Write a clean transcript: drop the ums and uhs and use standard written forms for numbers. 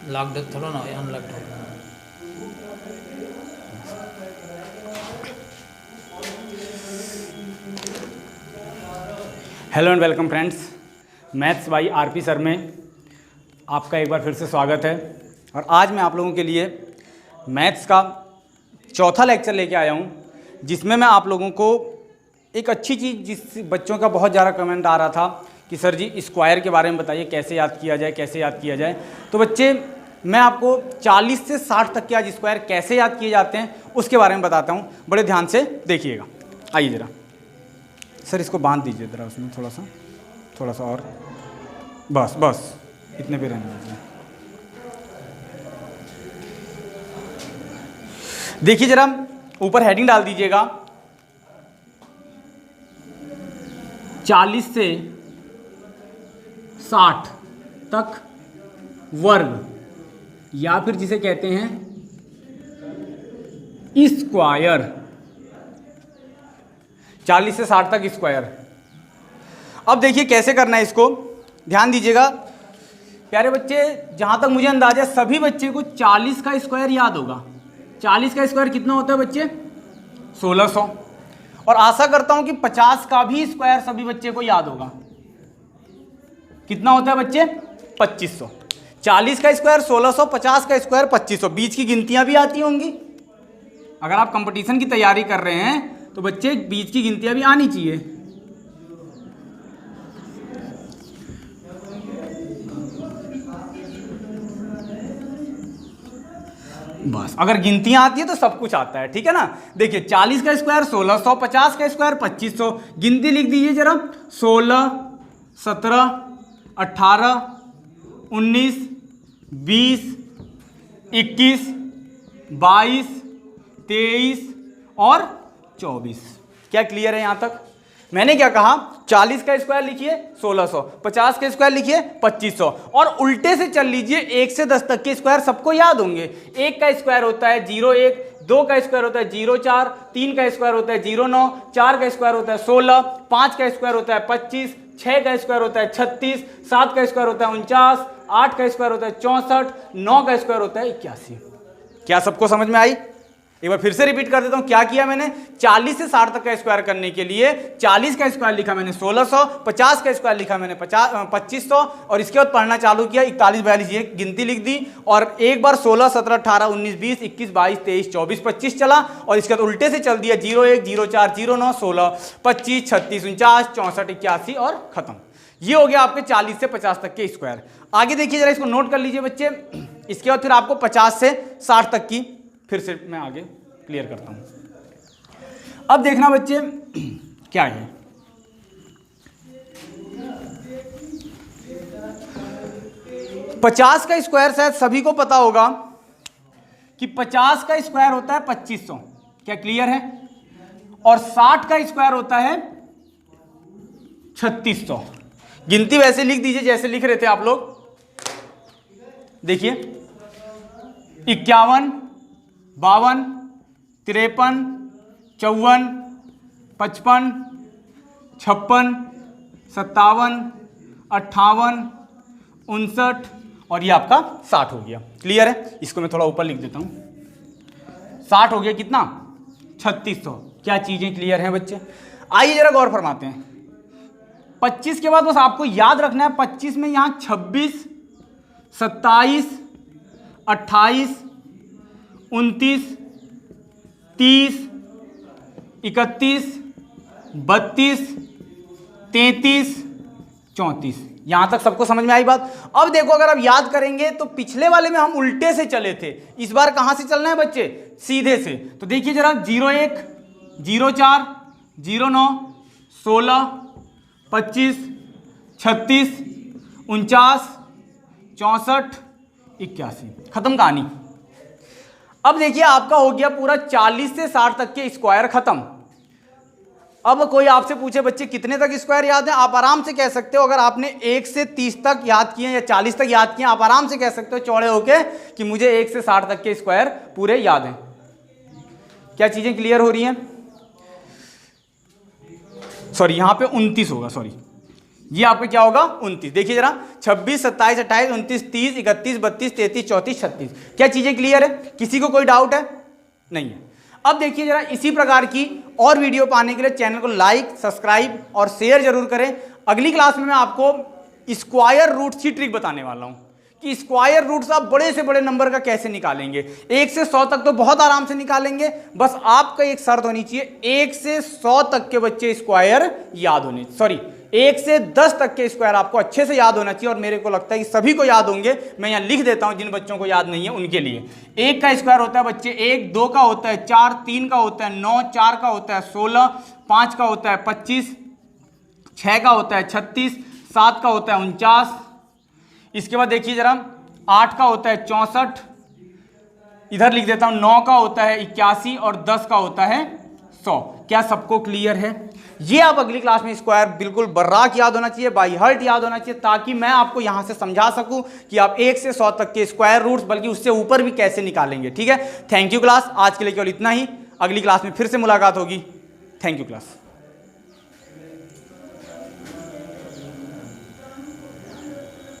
Lock थोड़ा ना unlock हो। Hello and welcome friends, maths by RP sir में आपका एक बार फिर से स्वागत है। और आज मैं आप लोगों के लिए मैथ्स का चौथा लेक्चर लेके आया हूँ, जिसमें मैं आप लोगों को एक अच्छी चीज़, जिस बच्चों का बहुत ज़्यादा कमेंट आ रहा था कि सर जी स्क्वायर के बारे में बताइए, कैसे याद किया जाए, कैसे याद किया जाए। तो बच्चे, मैं आपको 40 से 60 तक के आज स्क्वायर कैसे याद किए जाते हैं उसके बारे में बताता हूँ। बड़े ध्यान से देखिएगा। आइए ज़रा सर, इसको बांध दीजिए ज़रा, उसमें थोड़ा सा और, बस इतने पे रहने दीजिए। देखिए ज़रा, ऊपर हेडिंग डाल दीजिएगा 40 से 60 तक वर्ग, या फिर जिसे कहते हैं स्क्वायर। 40 से 60 तक स्क्वायर। अब देखिए कैसे करना है इसको, ध्यान दीजिएगा प्यारे बच्चे। जहां तक मुझे अंदाजा है सभी बच्चे को 40 का स्क्वायर याद होगा। 40 का स्क्वायर कितना होता है बच्चे? 1600। और आशा करता हूं कि 50 का भी स्क्वायर सभी बच्चे को याद होगा। कितना होता है बच्चे? 2500। 40 का स्क्वायर 1600, 50 का स्क्वायर 2500। बीच की गिनतियां भी आती होंगी। अगर आप कंपटीशन की तैयारी कर रहे हैं तो बच्चे बीच की गिनतियां भी आनी चाहिए। बस अगर गिनतियां आती है तो सब कुछ आता है, ठीक है ना। देखिए 40 का स्क्वायर 1600, 50 का स्क्वायर 2500। गिनती लिख दीजिए जरा, 16, 17, 18, 19, 20, 21, 22, 23 और 24। क्या क्लियर है यहां तक? मैंने क्या कहा, 40 का स्क्वायर लिखिए 1600, 50 का स्क्वायर लिखिए 2500, और उल्टे से चल लीजिए। 1 से 10 तक के स्क्वायर सबको याद होंगे। 1 का स्क्वायर होता है 0,1, 2 का स्क्वायर होता है 0,4, 3 का स्क्वायर होता है 0,9, 4 का स्क्वायर होता है 16, 5 का स्क्वायर होता है 25, 6 का स्क्वायर होता है 36, 7 का स्क्वायर होता है 49, 8 का स्क्वायर होता है 64, 9 का स्क्वायर होता है 81। क्या सबको समझ में आई? एक बार फिर से रिपीट कर देता हूं, क्या किया मैंने। 40 से 60 तक का स्क्वायर करने के लिए 40 का स्क्वायर लिखा मैंने 1600, 50 का स्क्वायर लिखा मैंने 2500, और इसके बाद पढ़ना चालू किया 41, 42, ये गिनती लिख दी। और एक बार 16, 17, 18, 19, 20, 21, 22, 23, 24, 25 चला, और इसके बाद उल्टे से चल दिया 0,1, 0,4, 0,9, 16, 25, 36, 49, 64, 81 और खत्म। ये हो गया आपके 40 से 50 तक के स्क्वायर। आगे देखिए जरा, इसको नोट कर लीजिए बच्चे। इसके बाद फिर आपको 50 से 60 तक की फिर से मैं आगे क्लियर करता हूं। अब देखना बच्चे क्या है, पचास का स्क्वायर शायद सभी को पता होगा कि 50 का स्क्वायर होता है 2500। क्या क्लियर है? और 60 का स्क्वायर होता है 3600। गिनती वैसे लिख दीजिए जैसे लिख रहे थे आप लोग। देखिए 51, 52, 53, 54, 55, 56, 57, 58, 59 और ये आपका 60 हो गया। क्लियर है? इसको मैं थोड़ा ऊपर लिख देता हूं। 60 हो गया कितना? 3600। क्या चीजें क्लियर हैं बच्चे? आइए जरा गौर फरमाते हैं। 25 के बाद बस आपको याद रखना है, 25 में यहां 26, 27, 28, 29, 30, 31, 32, 33, 34। यहां तक सबको समझ में आई बात? अब देखो, अगर आप याद करेंगे तो पिछले वाले में हम उल्टे से चले थे, इस बार कहां से चलना है बच्चे? सीधे से। तो देखिए जरा, 0,1, 0,4, 0,9, 16, 25, 36, 49, 64, 81। खत्म कहानी। अब देखिए आपका हो गया पूरा 40 से 60 तक के स्क्वायर खत्म। अब कोई आपसे पूछे बच्चे कितने तक स्क्वायर याद है, आप आराम से कह सकते हो। अगर आपने 1 से 30 तक याद किए या 40 तक याद किए, आप आराम से कह सकते हो चौड़े होके कि मुझे 1 से 60 तक के स्क्वायर पूरे याद हैं। क्या चीजें क्लियर हो रही हैं? सॉरी, यहां पे 29 होगा, सॉरी ये आपका क्या होगा 29। देखिए जरा 26, 27, 28, 29, 30, 31, 32, 33, 34, 36। क्या चीजें क्लियर है? किसी को कोई डाउट है? नहीं है। अब देखिए जरा इसी प्रकार की और वीडियो पाने के लिए चैनल को लाइक, सब्सक्राइब और शेयर जरूर करें। अगली क्लास में मैं आपको स्क्वायर रूट्स की ट्रिक बताने वाला हूं कि स्क्वायर रूट्स आप बड़े से बड़े नंबर का कैसे निकालेंगे। 1 से 100 तक तो बहुत आराम से निकालेंगे, बस आपका एक शर्त होनी चाहिए 1 से 100 तक के बच्चे स्क्वायर याद होने, 1 से 10 तक के स्क्वायर आपको अच्छे से याद होना चाहिए। और मेरे को लगता है कि सभी को याद होंगे, मैं यहाँ लिख देता हूं जिन बच्चों को याद नहीं है उनके लिए। 1 का स्क्वायर होता है बच्चे 1, 2 का होता है 4, 3 का होता है 9, 4 का होता है 16, 5 का होता है 25, 6 का होता है 36, 7 का होता है 49, इसके बाद देखिए जरा 8 का होता है 64, इधर लिख देता हूं 9 का होता है 81 और 10 का होता है 100। क्या सबको क्लियर है? ये आप अगली क्लास में स्क्वायर बिल्कुल बर्राक याद होना चाहिए, बाई हार्ट याद होना चाहिए, ताकि मैं आपको यहां से समझा सकूं कि आप 1 से 100 तक के स्क्वायर रूट्स बल्कि उससे ऊपर भी कैसे निकालेंगे। ठीक है, थैंक यू क्लास। आज के लिए केवल इतना ही, अगली क्लास में फिर से मुलाकात होगी। Thank you class.